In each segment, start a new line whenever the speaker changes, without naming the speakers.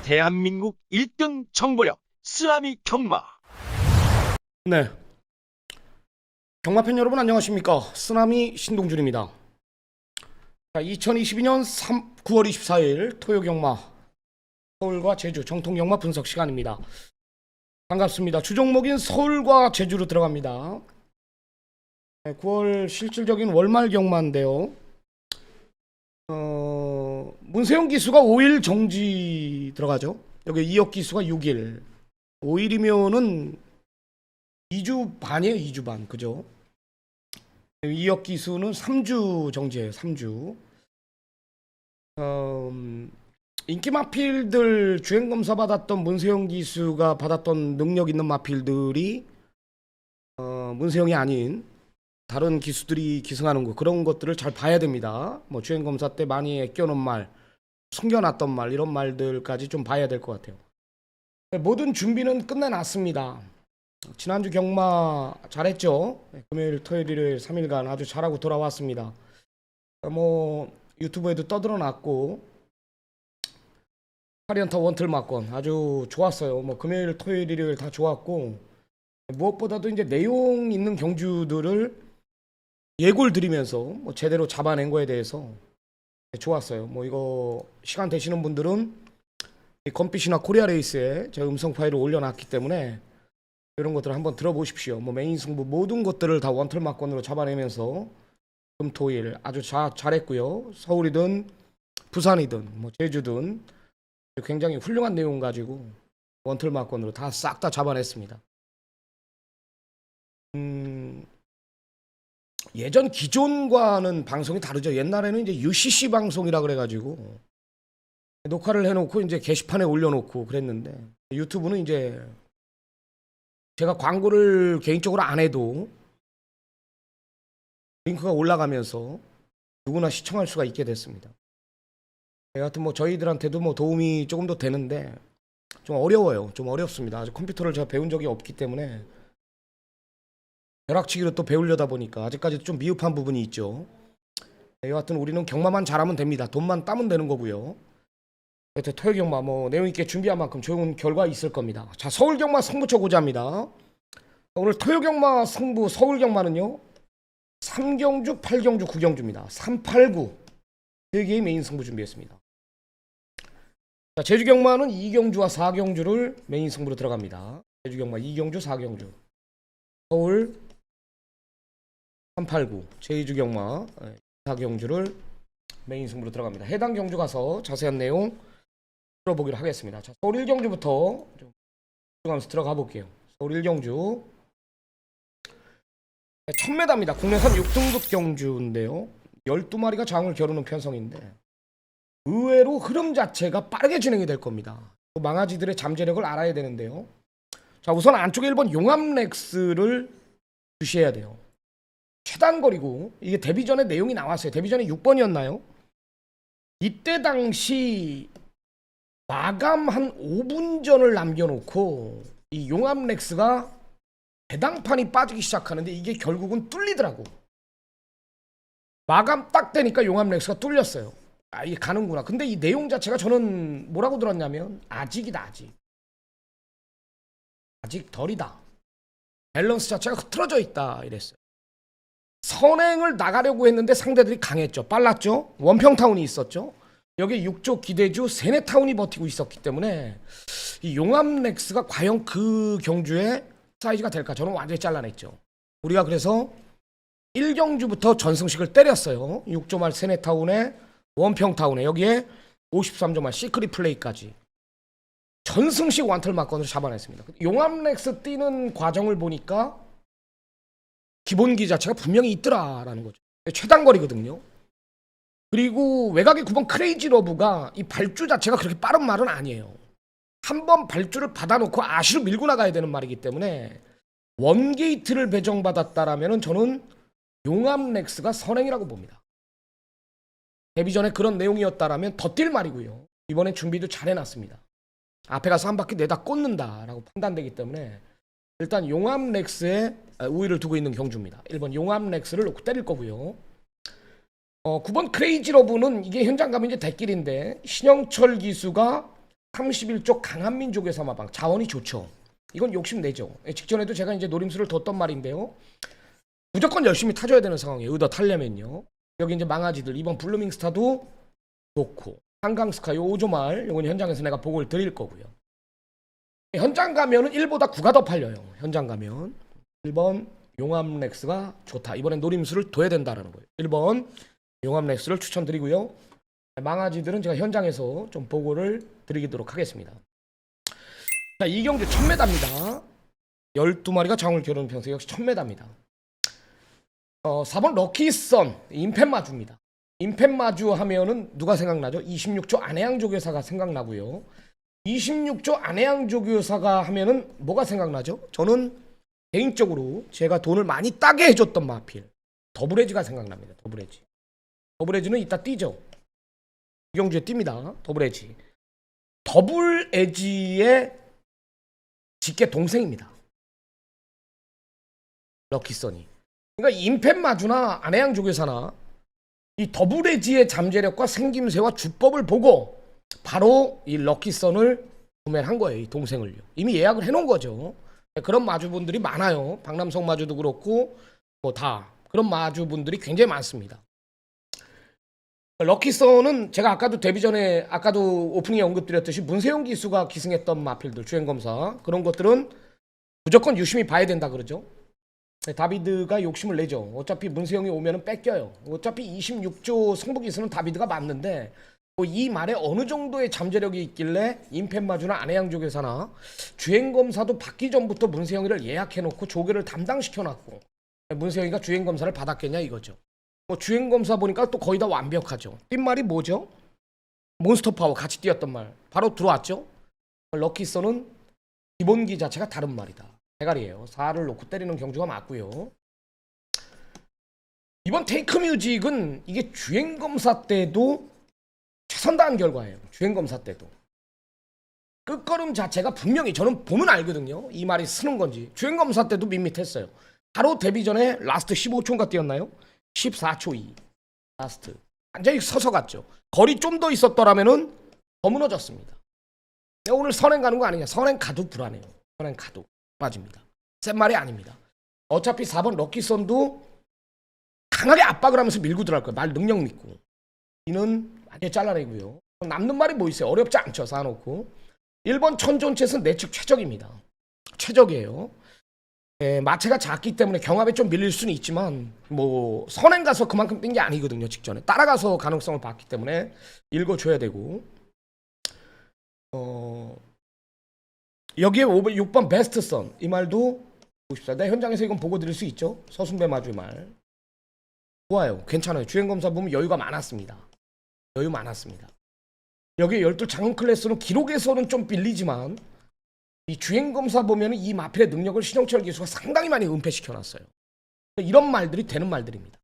대한민국 1등 정보력 쓰나미 경마.
네, 경마팬 여러분 안녕하십니까. 쓰나미 신동준입니다. 자, 2022년 9월 24일 토요경마 서울과 제주 정통경마 분석 시간입니다. 반갑습니다. 주종목인 서울과 제주로 들어갑니다. 네, 9월 실질적인 월말 경마인데요. 문세영 기수가 5일 정지 들어가죠. 여기 이혁 기수가 6일. 5일이면은 2주 반이에요. 2주 반. 그죠? 이혁 기수는 3주 정지예요. 3주. 인기 마필들 주행 검사 받았던 문세영 기수가 받았던 능력 있는 마필들이 문세영이 아닌 다른 기수들이 기승하는 거, 그런 것들을 잘 봐야 됩니다. 뭐 주행 검사 때 많이 애껴놓은 말, 숨겨놨던 말, 이런 말들까지 좀 봐야 될 것 같아요. 모든 준비는 끝내놨습니다. 지난주 경마 잘했죠. 금요일, 토요일, 일요일 3일간 아주 잘하고 돌아왔습니다. 뭐 유튜브에도 떠들어놨고 8연타 원틀 막건 아주 좋았어요. 뭐 금요일, 토요일, 일요일 다 좋았고, 무엇보다도 이제 내용 있는 경주들을 예고를 드리면서 뭐 제대로 잡아낸 거에 대해서 좋았어요. 뭐 이거 시간 되시는 분들은 건빛이나 코리아 레이스에 제 음성 파일을 올려놨기 때문에 이런 것들을 한번 들어보십시오. 뭐 메인 승부 모든 것들을 다 원털 막건으로 잡아내면서 금토일 아주 잘했고요. 서울이든 부산이든 뭐 제주든 굉장히 훌륭한 내용 가지고 원털 막건으로 다 싹 다 잡아냈습니다. 예전 기존과는 방송이 다르죠. 옛날에는 이제 UCC 방송이라 그래가지고 녹화를 해놓고 이제 게시판에 올려놓고 그랬는데, 유튜브는 이제 제가 광고를 개인적으로 안 해도 링크가 올라가면서 누구나 시청할 수가 있게 됐습니다. 여하튼 뭐 저희들한테도 뭐 도움이 조금 더 되는데 좀 어려워요. 좀 어렵습니다. 아직 컴퓨터를 제가 배운 적이 없기 때문에 벼락치기로 또 배우려다 보니까 아직까지도 좀 미흡한 부분이 있죠. 여하튼 우리는 경마만 잘하면 됩니다. 돈만 따면 되는 거고요. 여튼 토요 경마 뭐 내용 있게 준비한 만큼 좋은 결과 있을 겁니다. 자, 서울 경마 승부처 고자입니다. 오늘 토요 경마 승부 서울 경마는요 3경주, 8경주, 9경주입니다. 3, 8, 9 3개의 메인 승부 준비했습니다. 자, 제주 경마는 2경주와 4경주를 메인 승부로 들어갑니다. 제주 경마 2경주, 4경주. 서울 3, 8, 9 제주 경마 4경주를 메인 승부로 들어갑니다. 해당 경주 가서 자세한 내용 들어보기로 하겠습니다. 자, 서울 1경주부터 좀 집중하면서 들어가 볼게요. 서울 1경주 1000m입니다. 국내산 6등급 경주인데요 12마리가 장을 겨루는 편성인데 의외로 흐름 자체가 빠르게 진행이 될 겁니다. 망아지들의 잠재력을 알아야 되는데요. 자, 우선 안쪽에 1번 용암렉스를 주시해야 돼요. 최단거리고 이게 데뷔전에 내용이 나왔어요. 데뷔전에 6번이었나요? 이때 당시 마감 한 5분 전을 남겨놓고 이 용암렉스가 배당판이 빠지기 시작하는데 이게 결국은 뚫리더라고. 마감 딱 되니까 용암렉스가 뚫렸어요. 아, 이게 가는구나. 근데 이 내용 자체가 저는 뭐라고 들었냐면 아직이다. 아직 덜이다. 밸런스 자체가 흐트러져 있다 이랬어요. 선행을 나가려고 했는데 상대들이 강했죠. 빨랐죠. 원평타운이 있었죠. 여기 6조 기대주 세네타운이 버티고 있었기 때문에 이 용암렉스가 과연 그 경주에 사이즈가 될까? 저는 완전히 잘라냈죠. 우리가 그래서 1경주부터 전승식을 때렸어요. 6조말 세네타운에 원평타운에 여기에 53조말 시크릿 플레이까지 전승식 완털 막건으로 잡아냈습니다. 용암렉스 뛰는 과정을 보니까 기본기 자체가 분명히 있더라라는 거죠. 최단거리거든요. 그리고 외곽의 9번 크레이지 러브가 이 발주 자체가 그렇게 빠른 말은 아니에요. 한번 발주를 받아놓고 아시로 밀고 나가야 되는 말이기 때문에 원게이트를 배정받았다라면 저는 용암렉스가 선행이라고 봅니다. 데뷔전에 그런 내용이었다라면 더 뛸 말이고요. 이번엔 준비도 잘 해놨습니다. 앞에 가서 한 바퀴 내다 꽂는다라고 판단되기 때문에 일단 용암렉스에 우위를 두고 있는 경주입니다. 1번 용암렉스를 놓고 때릴 거고요. 9번 크레이지 러브는 이게 현장 가면 이제 대길인데 신영철 기수가 31쪽 강한민족의 사마방 자원이 좋죠. 이건 욕심내죠. 직전에도 제가 이제 노림수를 뒀던 말인데요. 무조건 열심히 타줘야 되는 상황이에요. 의도 타려면요. 여기 이제 망아지들 이번 블루밍스타도 놓고 한강스카 요 5조말 요건 현장에서 내가 보고를 드릴 거고요. 현장 가면은 1보다 9가 더 팔려요. 현장 가면 1번 용암렉스가 좋다. 이번엔 노림수를 둬야 된다라는 거예요. 1번 용암렉스를 추천드리고요. 망아지들은 제가 현장에서 좀 보고를 드리도록 하겠습니다. 자, 이 경주 1000m입니다. 12마리가 장을 겨루는 평생 역시 1000m입니다. 4번 럭키선 임펜마주입니다. 임펜마주 하면은 누가 생각나죠? 26조 안해양조교사가 생각나고요. 26조 안해양조교사가 하면은 뭐가 생각나죠? 저는 개인적으로 제가 돈을 많이 따게 해줬던 마필 더블에지가 생각납니다. 더블에지는 이따 뛰죠. 이 경주에 뜁니다. 더블에지. 더블에지의 직계 동생입니다. 럭키선이. 그러니까 임펜마주나 안해양조교사나 이 더블에지의 잠재력과 생김새와 주법을 보고 바로 이 럭키선을 구매를 한 거예요. 이 동생을요. 이미 예약을 해놓은 거죠. 그런 마주분들이 많아요. 박남성 마주도 그렇고 뭐 다 그런 마주분들이 굉장히 많습니다. 럭키선은 제가 아까도 데뷔 전에 아까도 오프닝에 언급드렸듯이 문세영 기수가 기승했던 마필들 주행검사 그런 것들은 무조건 유심히 봐야 된다 그러죠. 다비드가 욕심을 내죠. 어차피 문세영이 오면은 뺏겨요. 어차피 26조 승부기수는 다비드가 맞는데 뭐 이 말에 어느 정도의 잠재력이 있길래 임펜마주나 안해양조교사나 주행검사도 받기 전부터 문세영이를 예약해놓고 조교를 담당시켜놨고 문세영이가 주행검사를 받았겠냐 이거죠. 뭐 주행검사 보니까 또 거의 다 완벽하죠. 뛴 말이 뭐죠? 몬스터파워 같이 뛰었던 말 바로 들어왔죠. 럭키선은 기본기 자체가 다른 말이다. 대가리예요. 4를 놓고 때리는 경주가 맞고요. 이번 테이크뮤직은 이게 주행검사 때도 최선 다한 결과예요. 주행검사 때도 끝걸음 자체가 분명히 저는 보면 알거든요. 이 말이 쓰는 건지. 주행검사 때도 밋밋했어요. 바로 데뷔 전에 라스트 15초인가 뛰었나요? 14초 2 라스트 완전히 서서 갔죠. 거리 좀 더 있었더라면은 더 무너졌습니다. 오늘 선행 가는 거 아니냐. 선행 가도 불안해요. 선행 가도 빠집니다. 센 말이 아닙니다. 어차피 4번 럭키선도 강하게 압박을 하면서 밀고 들어갈 거예요. 말 능력 믿고. 이는 완전히 잘라내고요. 남는 말이 뭐 있어요. 어렵지 않죠. 쌓아놓고 1번 천존챗은 내측 최적입니다. 최적이에요. 마체가 작기 때문에 경합에 좀 밀릴 수는 있지만 뭐 선행 가서 그만큼 뛴 게 아니거든요. 직전에 따라가서 가능성을 봤기 때문에 읽어줘야 되고 여기에 6번 베스트선 이 말도 보십시오. 내 현장에서 이건 보고 드릴 수 있죠. 서순배 마주의 말 좋아요. 괜찮아요. 주행검사 보면 여유가 많았습니다. 여유 많았습니다. 여기 12 장훈 클래스는 기록에서는 좀 빌리지만 이 주행검사 보면 이 마필의 능력을 신영철 기수가 상당히 많이 은폐시켜놨어요. 이런 말들이 되는 말들입니다.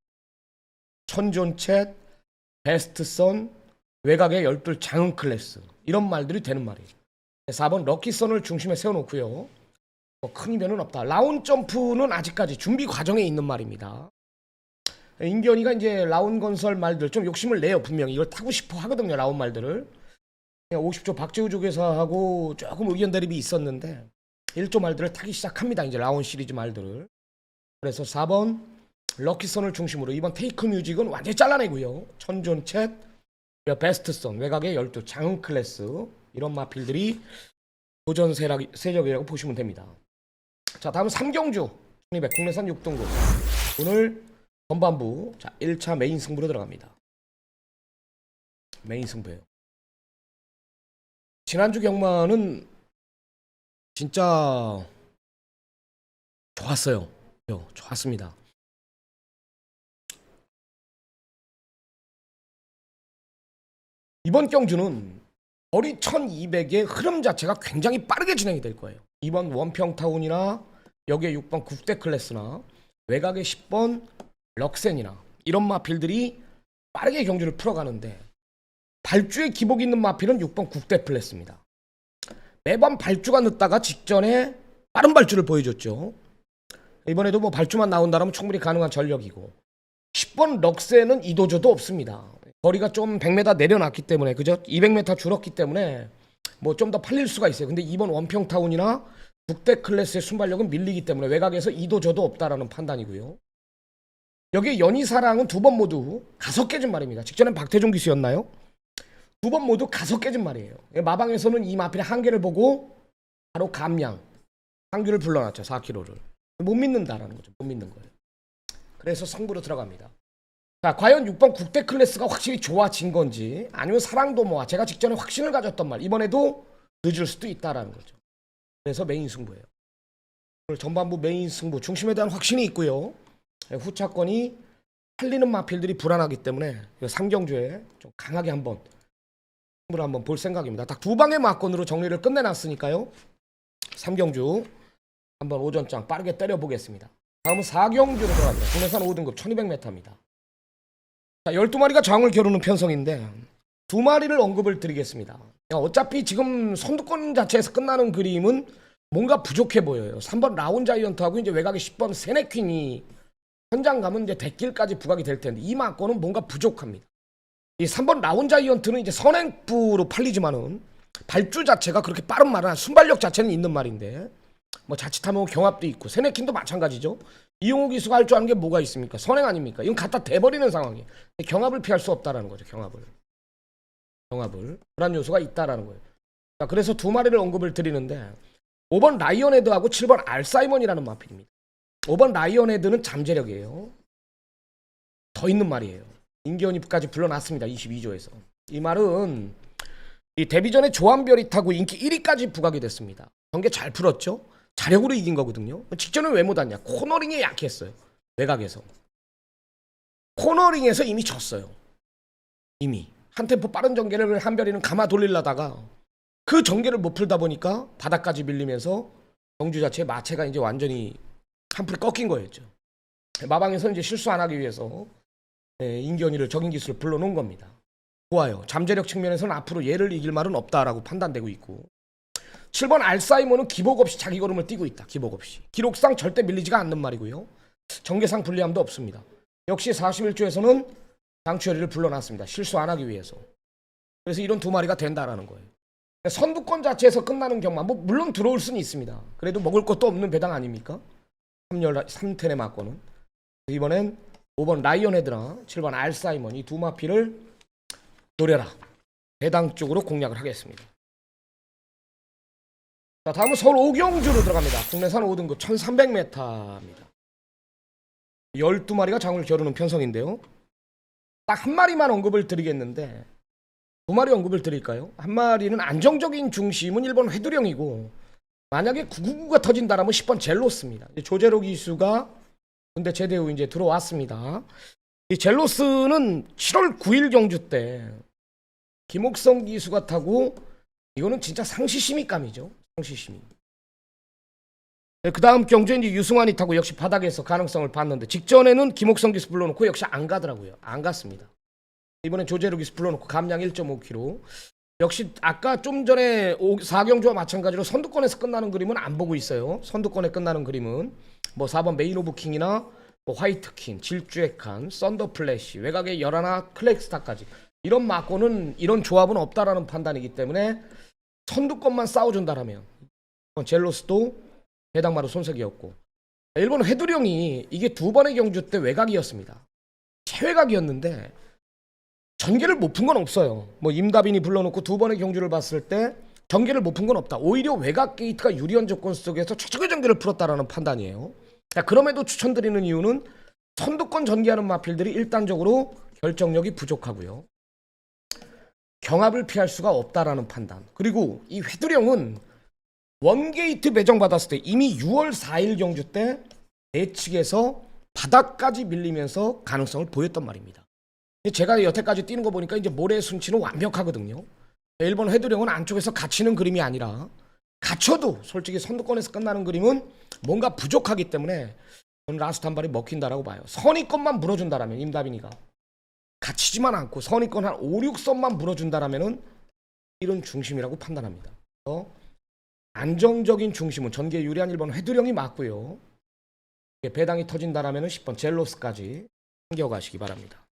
천존챗, 베스트선, 외곽의 12 장훈 클래스 이런 말들이 되는 말이에요. 4번 럭키선을 중심에 세워놓고요. 뭐 큰 이변은 없다. 라운 점프는 아직까지 준비 과정에 있는 말입니다. 인견이가 이제 라운 건설 말들 좀 욕심을 내요. 분명히 이걸 타고 싶어 하거든요. 라운 말들을. 50조 박재우 조교사하고 조금 의견 대립이 있었는데 1조 말들을 타기 시작합니다. 이제 라운 시리즈 말들을. 그래서 4번 럭키선을 중심으로 이번 테이크 뮤직은 완전히 잘라내고요. 천존챗, 베스트선, 외곽의 12 장훈 클래스 이런 마필들이 도전 세력이라고 보시면 됩니다. 자, 다음은 3경주 1200 국내산 6등급 오늘 전반부 자 1차 메인 승부로 들어갑니다. 메인 승부예요. 지난주 경마는 진짜 좋았어요. 좋았습니다. 이번 경주는 거리 1200의 흐름 자체가 굉장히 빠르게 진행이 될 거예요. 2번 원평타운이나 여기에 6번 국대 클래스나 외곽의 10번 럭센이나 이런 마필들이 빠르게 경주를 풀어가는데 발주에 기복 있는 마필은 6번 국대 플래스입니다. 매번 발주가 늦다가 직전에 빠른 발주를 보여줬죠. 이번에도 뭐 발주만 나온다면 충분히 가능한 전력이고 10번 럭센은 이도저도 없습니다. 거리가 좀 100m 내려놨기 때문에 그죠? 200m 줄었기 때문에 뭐 좀 더 팔릴 수가 있어요. 근데 이번 원평타운이나 국대 클래스의 순발력은 밀리기 때문에 외곽에서 이도 저도 없다라는 판단이고요. 여기 연희사랑은 두 번 모두 가서 깨진 말입니다. 직전엔 박태종 기수였나요? 두 번 모두 가서 깨진 말이에요. 마방에서는 이 마필의 한계를 보고 바로 감량 상규를 불러놨죠. 4kg를 못 믿는다라는 거죠. 못 믿는 거예요. 그래서 승부로 들어갑니다. 자, 과연 6번 국대 클래스가 확실히 좋아진 건지 아니면 사랑도 모아 제가 직전에 확신을 가졌던 말 이번에도 늦을 수도 있다라는 거죠. 그래서 메인 승부예요. 오늘 전반부 메인 승부 중심에 대한 확신이 있고요. 후차권이 팔리는 마필들이 불안하기 때문에 삼경주에 좀 강하게 한번 승부를 한번 볼 생각입니다. 딱 두 방의 마건으로 정리를 끝내놨으니까요. 삼경주 한번 오전장 빠르게 때려보겠습니다. 다음은 4경주로 들어갑니다. 국내산 5등급 1200m입니다. 자, 12마리가 장을 겨루는 편성인데 두 마리를 언급을 드리겠습니다. 어차피 지금 선두권 자체에서 끝나는 그림은 뭔가 부족해 보여요. 3번 라운자이언트하고 이제 외곽에 10번 세네퀸이 현장 가면 이제 대길까지 부각이 될 텐데 이 마건은 뭔가 부족합니다. 이 3번 라운자이언트는 이제 선행부로 팔리지만은 발주 자체가 그렇게 빠른 말은 아니라 순발력 자체는 있는 말인데 뭐 자칫하면 경합도 있고 세네킨도 마찬가지죠. 이용호 기수가 할 줄 아는 게 뭐가 있습니까? 선행 아닙니까? 이건 갖다 대버리는 상황이에요. 경합을 피할 수 없다라는 거죠. 경합을 그런 요소가 있다라는 거예요. 자, 그래서 두 마리를 언급을 드리는데 5번 라이언헤드하고 7번 알사이먼이라는 마필입니다. 5번 라이언헤드는 잠재력이에요. 더 있는 말이에요. 인기언입까지 불러놨습니다. 22조에서. 이 말은 이 데뷔전에 조한별이 타고 인기 1위까지 부각이 됐습니다. 경기 잘 풀었죠? 자력으로 이긴 거거든요. 직전에 왜 못 왔냐? 코너링에 약했어요. 외곽에서. 코너링에서 이미 졌어요. 이미. 한 템포 빠른 전개를 한별이는 감아 돌리려다가 그 전개를 못 풀다 보니까 바닥까지 밀리면서 경주 자체의 마체가 이제 완전히 한풀이 꺾인 거였죠. 마방에서 이제 실수 안 하기 위해서 인기언이를 적인 기술을 불러놓은 겁니다. 좋아요. 잠재력 측면에서는 앞으로 얘를 이길 말은 없다라고 판단되고 있고 7번 알사이먼은 기복 없이 자기 걸음을 뛰고 있다. 기복 없이. 기록상 절대 밀리지가 않는 말이고요. 전개상 불리함도 없습니다. 역시 41조에서는 장추열이를 불러놨습니다. 실수 안 하기 위해서. 그래서 이런 두 마리가 된다라는 거예요. 선두권 자체에서 끝나는 경마 뭐 물론 들어올 수는 있습니다. 그래도 먹을 것도 없는 배당 아닙니까? 3텐의 맞고는 이번엔 5번 라이언헤드나 7번 알사이먼 이 두 마피를 노려라. 배당 쪽으로 공략을 하겠습니다. 자, 다음은 서울 오경주로 들어갑니다. 국내산 5등급 1300m입니다. 12마리가 장을 겨루는 편성인데요. 딱 한 마리만 언급을 드리겠는데 두 마리 언급을 드릴까요? 한 마리는 안정적인 중심은 1번 회두령이고 만약에 999가 터진다라면 10번 젤로스입니다. 조제로 기수가 군대 제대 후 이제 들어왔습니다. 이 젤로스는 7월 9일 경주 때 김옥성 기수가 타고 이거는 진짜 상시심의감이죠. 상시심의. 그 다음 경주에 이제 유승환이 타고 역시 바닥에서 가능성을 봤는데 직전에는 김옥성 기수 불러놓고 역시 안 가더라고요. 안 갔습니다. 이번엔 조제로 기수 불러놓고 감량 1.5kg. 역시 아까 좀 전에 4경주와 마찬가지로 선두권에서 끝나는 그림은 안 보고 있어요. 선두권에 끝나는 그림은 뭐 4번 메인 오브 킹이나 뭐 화이트킹, 질주의 칸, 썬더 플래시, 외곽의 열하나 클렉스타까지 이런 마고는 이런 조합은 없다라는 판단이기 때문에 선두권만 싸워준다라면 젤로스도 해당마루 손색이었고 일본 회두령이 이게 두 번의 경주 때 외곽이었습니다. 최외곽이었는데 전개를 못 푼 건 없어요. 뭐 임다빈이 불러놓고 두 번의 경주를 봤을 때 전개를 못 푼 건 없다. 오히려 외곽 게이트가 유리한 조건 속에서 최적의 전개를 풀었다라는 판단이에요. 그럼에도 추천드리는 이유는 선두권 전개하는 마필들이 일단적으로 결정력이 부족하고요. 경합을 피할 수가 없다라는 판단. 그리고 이 회두령은 원게이트 배정받았을 때 이미 6월 4일 경주 때 내측에서 바닥까지 밀리면서 가능성을 보였단 말입니다. 제가 여태까지 뛰는 거 보니까 이제 모래 순치는 완벽하거든요. 일본 회두령은 안쪽에서 갇히는 그림이 아니라 갇혀도 솔직히 선두권에서 끝나는 그림은 뭔가 부족하기 때문에 저는 라스트 한 발이 먹힌다라고 봐요. 선의권만 물어준다라면 임다빈이가 갇히지만 않고 선의권 한 5, 6선만 물어준다라면은 이런 중심이라고 판단합니다. 안정적인 중심은 전개 유리한 1번 회두령이 맞고요. 배당이 터진다라면 10번 젤로스까지 챙겨가시기 바랍니다.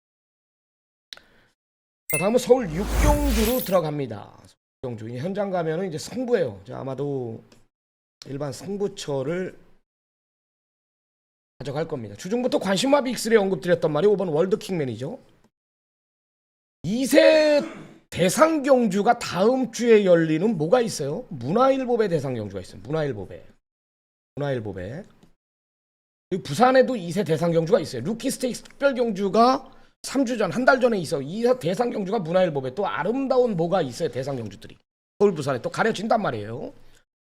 자, 다음은 서울 6경주로 들어갑니다. 경주 현장 가면은 이제 승부예요. 아마도 일반 승부처를 가져갈 겁니다. 주중부터 관심마비 익스레이 언급드렸던 말이 5번 월드킹맨이죠. 2세 대상 경주가 다음 주에 열리는 뭐가 있어요? 문화일보배 대상 경주가 있어요. 문화일보배. 부산에도 2세 대상 경주가 있어요. 루키 스테이크스 특별 경주가 3주 전, 한 달 전에 있어. 2세 대상 경주가 문화일보배. 또 아름다운 뭐가 있어요. 대상 경주들이. 서울 부산에 또 가려진단 말이에요.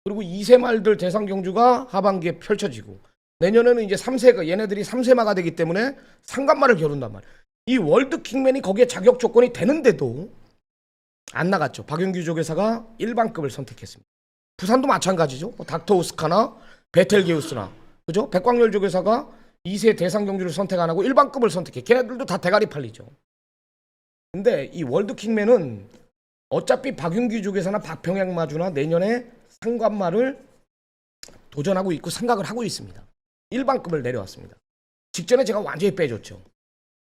그리고 2세 말들 대상 경주가 하반기에 펼쳐지고 내년에는 이제 3세가 얘네들이 3세마가 되기 때문에 상간마를 겨룬단 말이에요. 이 월드킹맨이 거기에 자격 조건이 되는데도 안 나갔죠. 박윤규 조교사가 일반급을 선택했습니다. 부산도 마찬가지죠. 닥터 오스카나 베텔게우스나 그죠? 백광열 조교사가 2세 대상 경주를 선택 안 하고 일반급을 선택해. 걔네들도 다 대가리 팔리죠. 근데 이 월드킹맨은 어차피 박윤규 조교사나 박평양 마주나 내년에 상관마를 도전하고 있고 생각을 하고 있습니다. 일반급을 내려왔습니다. 직전에 제가 완전히 빼줬죠.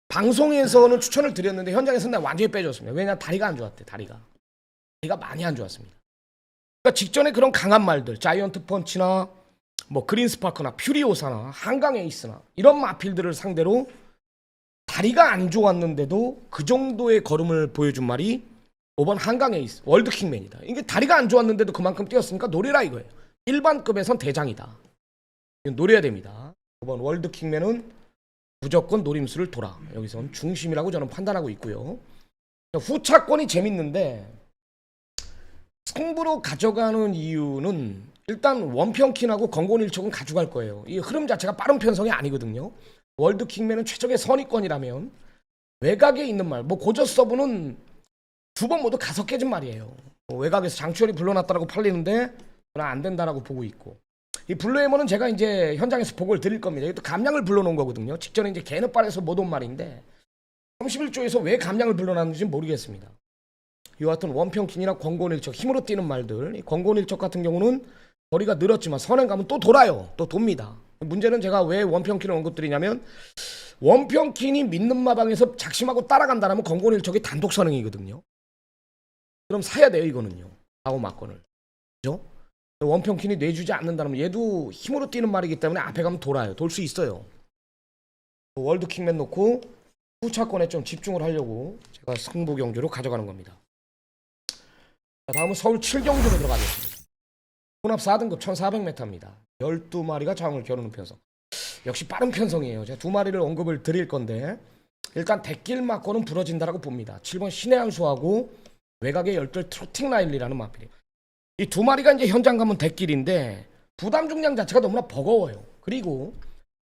방송에서는 추천을 드렸는데 현장에서는 내가 완전히 빼줬습니다. 왜냐하면 다리가 안 좋았대. 다리가 많이 안 좋았습니다. 그러니까 직전에 그런 강한 말들 자이언트 펀치나 뭐 그린스파크나 퓨리오사나 한강 에이스나 이런 마필들을 상대로 다리가 안 좋았는데도 그 정도의 걸음을 보여준 말이 5번 한강 에이스 월드킹맨이다. 이게 다리가 안 좋았는데도 그만큼 뛰었으니까 노래라 이거예요. 일반급에선 대장이다. 노려야 됩니다. 5번 월드킹맨은 무조건 노림수를 돌아. 여기선 중심이라고 저는 판단하고 있고요. 후차권이 재밌는데 승부로 가져가는 이유는 일단 원평킨하고 건곤일촉은 가져갈 거예요. 이 흐름 자체가 빠른 편성이 아니거든요. 월드킹맨은 최적의 선의권이라면 외곽에 있는 말, 뭐 고저 서브는 두 번 모두 가서 깨진 말이에요. 외곽에서 장추열이 불러놨다라고 팔리는데 저는 안 된다라고 보고 있고 이 블루헤머는 제가 이제 현장에서 보고를 드릴 겁니다. 이것도 감량을 불러놓은 거거든요. 직전에 이제 개느빨에서 못 온 말인데 31조에서 왜 감량을 불러놨는지 모르겠습니다. 이와 같은 원평킨이나 권곤일척 힘으로 뛰는 말들 이 권곤일척 같은 경우는 거리가 늘었지만 선행 가면 또 돌아요. 또 돕니다. 문제는 제가 왜 원평킨을 언급드리냐면 원평킨이 믿는 마방에서 작심하고 따라간다면 권곤일척이 단독 선행이거든요. 그럼 사야 돼요 이거는요. 아우 막건을. 그죠? 원평킨이 내주지 않는다면 얘도 힘으로 뛰는 말이기 때문에 앞에 가면 돌아요. 돌 수 있어요. 월드킹맨 놓고 후차권에 좀 집중을 하려고 제가 승부 경주로 가져가는 겁니다. 자, 다음은 서울 7경주로 들어가겠습니다. 혼합 4등급 1400m입니다. 12마리가 장을 겨루는 편성. 역시 빠른 편성이에요. 제가 두 마리를 언급을 드릴 건데 일단 대길 맞고는 부러진다라고 봅니다. 7번 신의 한수하고 외곽의 열들 트로팅 라일리라는 마필이에요. 이 두 마리가 이제 현장 가면 대길인데 부담 중량 자체가 너무나 버거워요. 그리고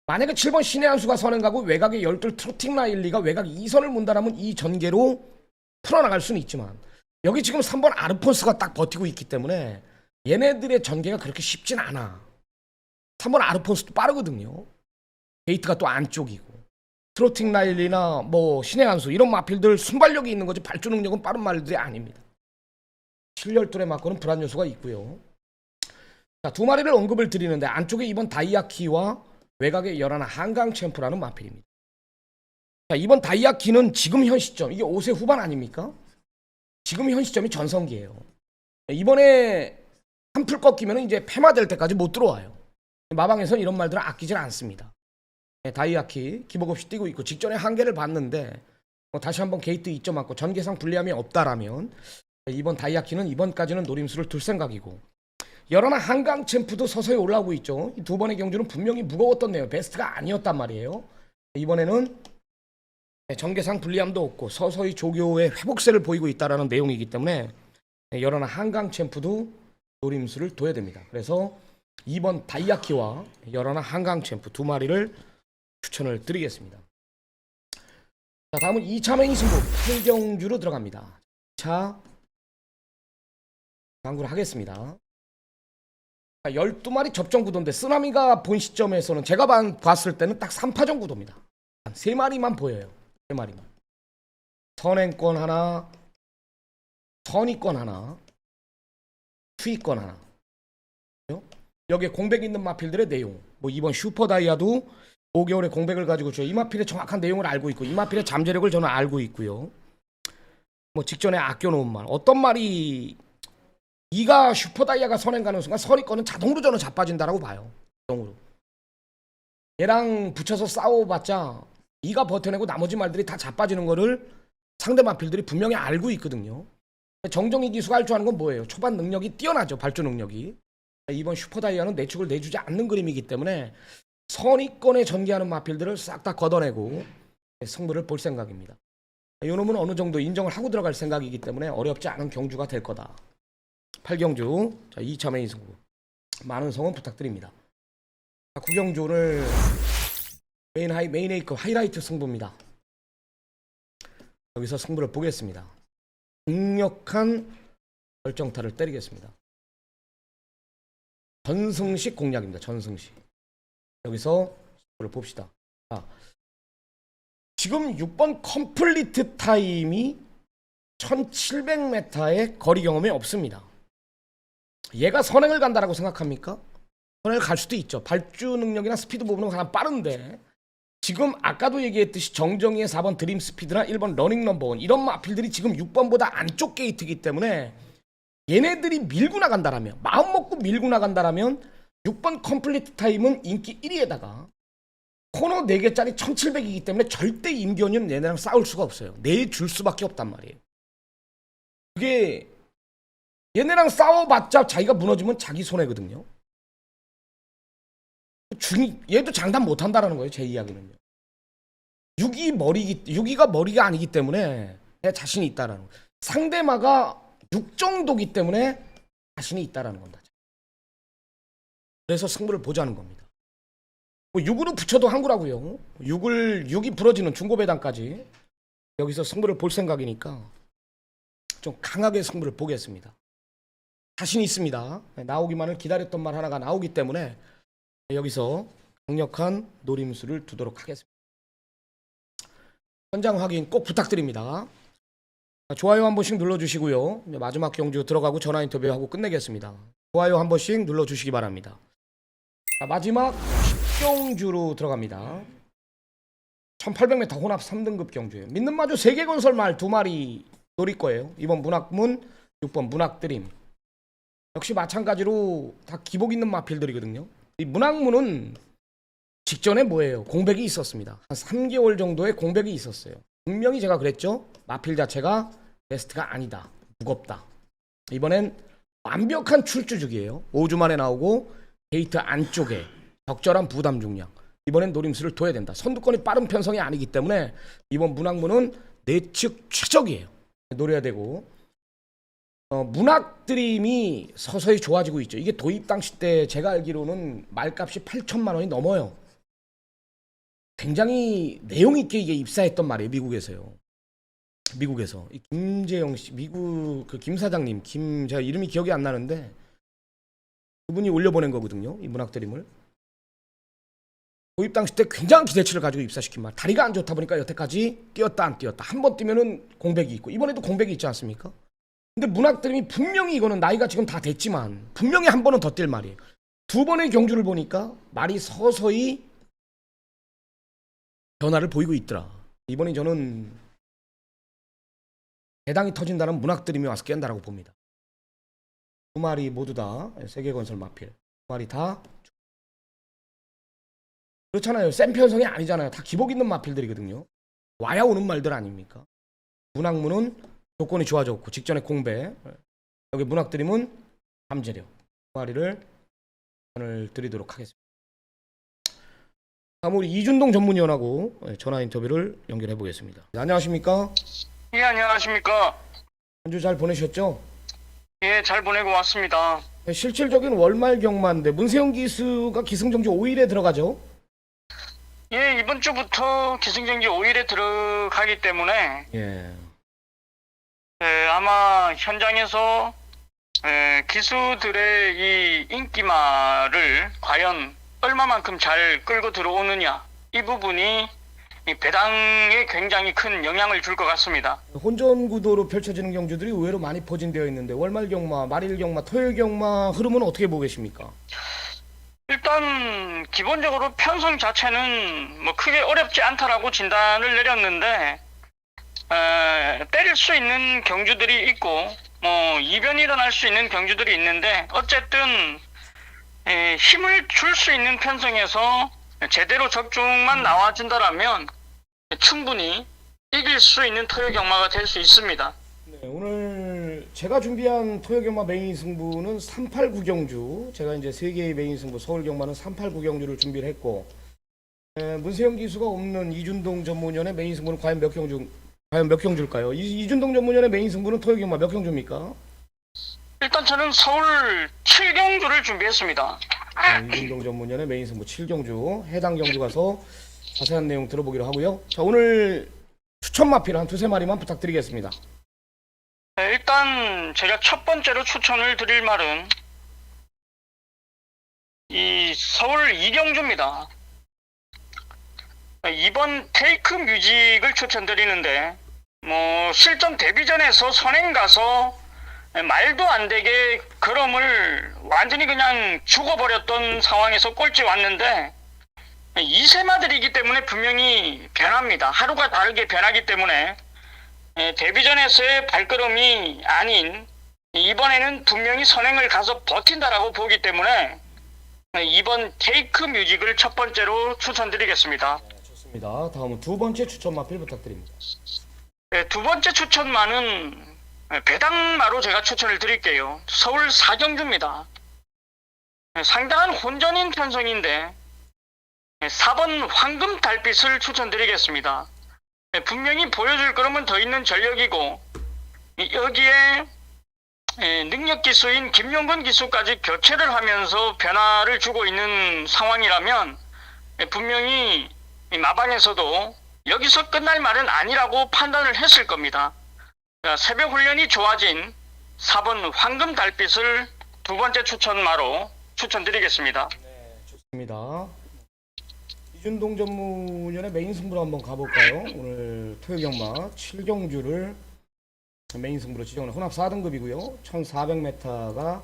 만약에 7번 신의 한수가 선행 가고 외곽의 열들 트로팅 라일리가 외곽 2선을 문다라면 이 전개로 풀어나갈 수는 있지만 여기 지금 3번 아르폰스가 딱 버티고 있기 때문에 얘네들의 전개가 그렇게 쉽진 않아. 3번 아르폰스도 빠르거든요. 게이트가 또 안쪽이고 트로팅 라일리나 뭐 신의 한수 이런 마필들 순발력이 있는 거지 발주 능력은 빠른 말들이 아닙니다. 7열돌에 맞고는 불안 요소가 있고요. 자, 두 마리를 언급을 드리는데 안쪽에 이번 다이아키와 외곽에 열하나 한강 챔프라는 마필입니다. 자, 이번 다이아키는 지금 현 시점 이게 5세 후반 아닙니까? 지금 현 시점이 전성기예요. 이번에 한풀 꺾이면 이제 폐마될 때까지 못 들어와요. 마방에서는 이런 말들은 아끼질 않습니다. 다이아키 기복 없이 뛰고 있고 직전에 한계를 봤는데 다시 한번 게이트 2점 맞고 전개상 불리함이 없다라면 이번 다이아키는 이번까지는 노림수를 둘 생각이고 열하나 한강 챔프도 서서히 올라오고 있죠. 이 두 번의 경주는 분명히 무거웠던 내용 베스트가 아니었단 말이에요. 이번에는 전개상 불리함도 없고 서서히 조교의 회복세를 보이고 있다라는 내용이기 때문에 열하나 한강 챔프도 노림수를 둬야 됩니다. 그래서 2번 다이아키와 열하나 한강 챔프 두 마리를 추천을 드리겠습니다. 자, 다음은 2차 메인 승부 8경주로 들어갑니다. 2차 강구를 하겠습니다. 12마리 접전 구도인데 쓰나미가 본 시점에서는 제가 봤을 때는 딱 3파전 구도입니다. 3마리만 보여요. 3마리만. 선행권 하나, 선의권 하나, 투의권 하나. 여기에 공백 있는 마필들의 내용. 뭐 이번 슈퍼다이아도 5개월의 공백을 가지고 이 마필의 정확한 내용을 알고 있고 이 마필의 잠재력을 저는 알고 있고요. 뭐 직전에 아껴놓은 말. 어떤 말이 이가 슈퍼다이아가 선행 가는 순간 선입권은 자동으로 저는 자빠진다라고 봐요. 자동으로. 얘랑 붙여서 싸워봤자 이가 버텨내고 나머지 말들이 다 자빠지는 거를 상대 마필들이 분명히 알고 있거든요. 정정희 기수가 할 줄 아는 건 뭐예요? 초반 능력이 뛰어나죠. 발주 능력이. 이번 슈퍼다이아는 내축을 내주지 않는 그림이기 때문에 선입권에 전개하는 마필들을 싹 다 걷어내고 승부를 볼 생각입니다. 이놈은 어느 정도 인정을 하고 들어갈 생각이기 때문에 어렵지 않은 경주가 될 거다. 8경주, 자, 2차 메인 승부. 많은 성원 부탁드립니다. 자, 9경주를 메인 A급 하이라이트 승부입니다. 여기서 승부를 보겠습니다. 강력한 결정타를 때리겠습니다. 전승식 공략입니다. 전승식. 여기서 승부를 봅시다. 자, 지금 6번 컴플리트 타임이 1700m의 거리 경험이 없습니다. 얘가 선행을 간다라고 생각합니까? 선행을 갈 수도 있죠. 발주 능력이나 스피드 부분은 가장 빠른데 지금 아까도 얘기했듯이 정정희의 4번 드림 스피드나 1번 러닝 넘버원 이런 마필들이 지금 6번보다 안쪽 게이트이기 때문에 얘네들이 밀고 나간다라면 마음 먹고 밀고 나간다라면 6번 컴플리트 타임은 인기 1위에다가 코너 4개짜리 1700이기 때문에 절대 임기원이는 얘네랑 싸울 수가 없어요. 내줄 수밖에 없단 말이에요. 그게 얘네랑 싸워봤자 자기가 무너지면 자기 손해거든요. 얘도 장담 못한다라는 거예요. 제 이야기는요. 6위가 머리가 아니기 때문에 내 자신이 있다라는 거예요. 상대마가 6 정도기 때문에 자신이 있다라는 겁니다. 그래서 승부를 보자는 겁니다. 6으로 붙여도 항구라고요. 6이 부러지는 중고배당까지 여기서 승부를 볼 생각이니까 좀 강하게 승부를 보겠습니다. 자신 있습니다. 나오기만을 기다렸던 말 하나가 나오기 때문에 여기서 강력한 노림수를 두도록 하겠습니다. 현장 확인 꼭 부탁드립니다. 좋아요 한 번씩 눌러주시고요. 마지막 경주 들어가고 전화 인터뷰하고 끝내겠습니다. 좋아요 한 번씩 눌러주시기 바랍니다. 마지막 10경주로 들어갑니다. 1800m 혼합 3등급 경주예요. 믿는 마주 세계건설 말 2마리 노릴 거예요. 이번 문학문, 6번 문학드림. 역시 마찬가지로 다 기복 있는 마필들이거든요. 이 문학문은 직전에 뭐예요? 공백이 있었습니다. 한 3개월 정도의 공백이 있었어요. 분명히 제가 그랬죠. 마필 자체가 베스트가 아니다. 무겁다. 이번엔 완벽한 출주죽이에요. 5주 만에 나오고 게이트 안쪽에 적절한 부담 중량. 이번엔 노림수를 둬야 된다. 선두권이 빠른 편성이 아니기 때문에 이번 문학문은 내측 최적이에요. 노려야 되고 문학드림이 서서히 좋아지고 있죠. 이게 도입 당시 때 제가 알기로는 말값이 8천만 원이 넘어요. 굉장히 내용 있게 이게 입사했던 말이에요. 미국에서요. 미국에서 이 김재영 씨, 미국 그 김 사장님, 제가 이름이 기억이 안 나는데 그분이 올려보낸 거거든요. 이 문학드림을 도입 당시 때 굉장한 기대치를 가지고 입사시킨 말. 다리가 안 좋다 보니까 여태까지 뛰었다 안 뛰었다. 한 번 뛰면은 공백이 있고 이번에도 공백이 있지 않습니까? 근데 문학드림이 분명히 이거는 나이가 지금 다 됐지만 분명히 한 번은 더 뛸 말이에요. 두 번의 경주를 보니까 말이 서서히 변화를 보이고 있더라. 이번에 저는 대당이 터진다는 문학드림이 와서 깬다라고 봅니다. 2마리 모두 다 세계건설 마필. 2마리 다 그렇잖아요. 센 편성이 아니잖아요. 다 기복 있는 마필들이거든요. 와야 오는 말들 아닙니까? 문학문은 조건이 좋아졌고 직전에 공백. 여기 문학드림은 잠재력. 2마리를 오늘 드리도록 하겠습니다. 다음 우리 이준동 전문위원하고 전화 인터뷰를 연결해 보겠습니다. 네, 안녕하십니까?
예, 안녕하십니까?
한 주 잘 보내셨죠?
예, 잘 보내고 왔습니다.
네, 실질적인 월말 경마인데 문세영 기수가 기승전주 5일에 들어가죠?
예, 이번 주부터 기승전지 5일에 들어가기 때문에
예.
아마 현장에서 기수들의 이 인기말을 과연 얼마만큼 잘 끌고 들어오느냐, 이 부분이 이 배당에 굉장히 큰 영향을 줄 것 같습니다.
혼전 구도로 펼쳐지는 경주들이 의외로 많이 포진되어 있는데 월말 경마, 말일 경마, 토요일 경마 흐름은 어떻게 보고 계십니까?
일단 기본적으로 편성 자체는 뭐 크게 어렵지 않다라고 진단을 내렸는데 때릴 수 있는 경주들이 있고 이변이 일어날 수 있는 경주들이 있는데 어쨌든 힘을 줄 수 있는 편성에서 제대로 적중만 나와준다라면 충분히 이길 수 있는 토요경마가 될 수 있습니다.
네, 오늘 제가 준비한 토요경마 메인 승부는 389경주. 제가 이제 세 개의 메인 승부, 서울경마는 389경주를 준비를 했고, 문세영 기수가 없는 이준동 전문위원의 메인 승부는 과연 몇 경주일까요? 이준동 전문위원의 메인 승부는 토요경마 몇 경주입니까?
일단 저는 서울 7경주를 준비했습니다.
이준동 전문위원의 메인 승부 7경주, 해당 경주 가서 자세한 내용 들어보기로 하고요. 자, 오늘 추천 마필 한 두세 마리만 부탁드리겠습니다.
일단 제가 첫 번째로 추천을 드릴 말은 이 서울 2경주입니다. 이번 테이크 뮤직을 추천드리는데 실전 데뷔전에서 선행 가서 말도 안 되게 걸음을 완전히 그냥 죽어버렸던 상황에서 꼴찌 왔는데 2세마들이기 때문에 분명히 변합니다. 하루가 다르게 변하기 때문에 데뷔전에서의 발걸음이 아닌 이번에는 분명히 선행을 가서 버틴다라고 보기 때문에 이번 테이크 뮤직을 첫 번째로 추천드리겠습니다.
좋습니다. 다음은 두 번째 추천 마필 부탁드립니다.
두 번째 추천마는 배당마로 제가 추천을 드릴게요. 서울 4경주입니다. 상당한 혼전인 편성인데 4번 황금 달빛을 추천드리겠습니다. 분명히 보여줄 거라면 더 있는 전력이고 여기에 능력 기수인 김용근 기수까지 교체를 하면서 변화를 주고 있는 상황이라면 분명히 마방에서도 여기서 끝날 말은 아니라고 판단을 했을 겁니다. 새벽 훈련이 좋아진 4번 황금 달빛을 두 번째 추천마로 추천드리겠습니다.
네, 좋습니다. 이준동 전문위원의 메인 승부로 한번 가볼까요? 오늘 토요경마 7경주를 메인 승부로 지정을 혼합 4등급이고요. 1400m가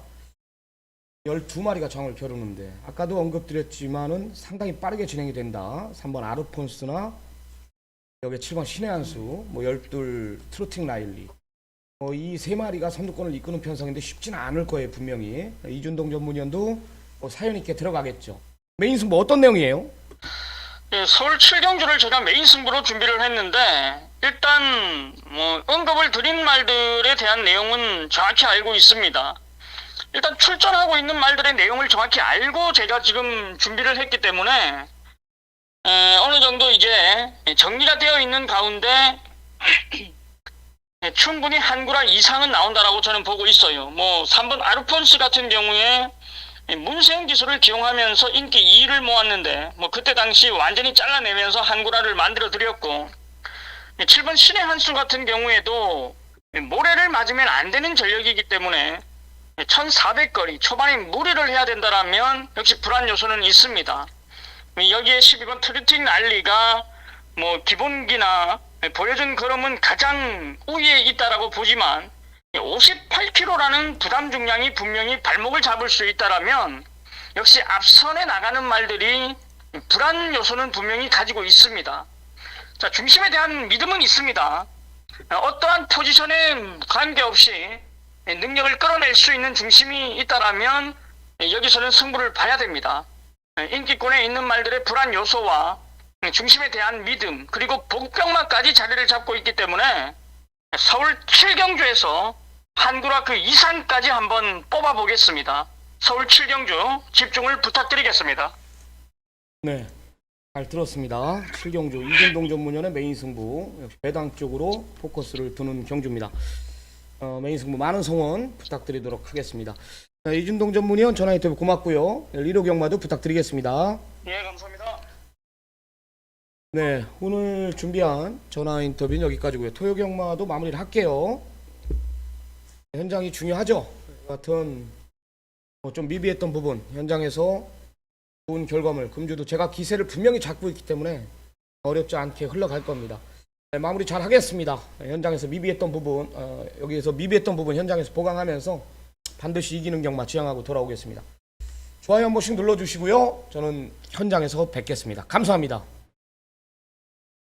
12마리가 장을 겨루는데 아까도 언급드렸지만은 상당히 빠르게 진행이 된다. 3번 아르폰스나 여기 7번 신의 한수, 12 트로팅 라일리 이 세 마리가 선두권을 이끄는 편성인데 쉽지는 않을 거예요. 분명히 이준동 전문위원도 사연 있게 들어가겠죠. 메인 승부 어떤 내용이에요?
서울 7경주를 제가 메인 승부로 준비를 했는데 일단 언급을 드린 말들에 대한 내용은 정확히 알고 있습니다. 일단 출전하고 있는 말들의 내용을 정확히 알고 제가 지금 준비를 했기 때문에 어느 정도 이제 정리가 되어 있는 가운데 충분히 한구라 이상은 나온다라고 저는 보고 있어요. 3번 아르폰스 같은 경우에 문세영 기수를 기용하면서 인기 2위를 모았는데 그때 당시 완전히 잘라내면서 한구라를 만들어 드렸고 7번 신의 한수 같은 경우에도 모래를 맞으면 안 되는 전력이기 때문에 1400거리 초반에 무리를 해야 된다라면 역시 불안 요소는 있습니다. 여기에 12번 트루팅 알리가 기본기나 보여준 걸음은 가장 우위에 있다라고 보지만 58kg라는 부담 중량이 분명히 발목을 잡을 수 있다라면 역시 앞선에 나가는 말들이 불안 요소는 분명히 가지고 있습니다. 자, 중심에 대한 믿음은 있습니다. 어떠한 포지션에 관계없이 능력을 끌어낼 수 있는 중심이 있다라면 여기서는 승부를 봐야 됩니다. 인기권에 있는 말들의 불안 요소와 중심에 대한 믿음 그리고 복병마까지 자리를 잡고 있기 때문에 서울 7경주에서 한구라 그 이상까지 한번 뽑아보겠습니다. 서울 7경주 집중을 부탁드리겠습니다.
네, 잘 들었습니다. 7경주 이준동 전문위원의 메인 승부 역시 배당 쪽으로 포커스를 두는 경주입니다. 메인 승부 많은 성원 부탁드리도록 하겠습니다. 자, 이준동 전문위원 전화 인터뷰 고맙고요. 1호 경마도 부탁드리겠습니다.
예, 감사합니다.
네, 오늘 준비한 전화 인터뷰는 여기까지고요. 토요 경마도 마무리를 할게요. 현장이 중요하죠. 같은 좀 미비했던 부분 현장에서 좋은 결과물 금주도 제가 기세를 분명히 잡고 있기 때문에 어렵지 않게 흘러갈 겁니다. 네, 마무리 잘 하겠습니다. 현장에서 미비했던 부분 여기에서 미비했던 부분 현장에서 보강하면서 반드시 이기는 경마 지향하고 돌아오겠습니다. 좋아요 한 번씩 눌러주시고요. 저는 현장에서 뵙겠습니다. 감사합니다.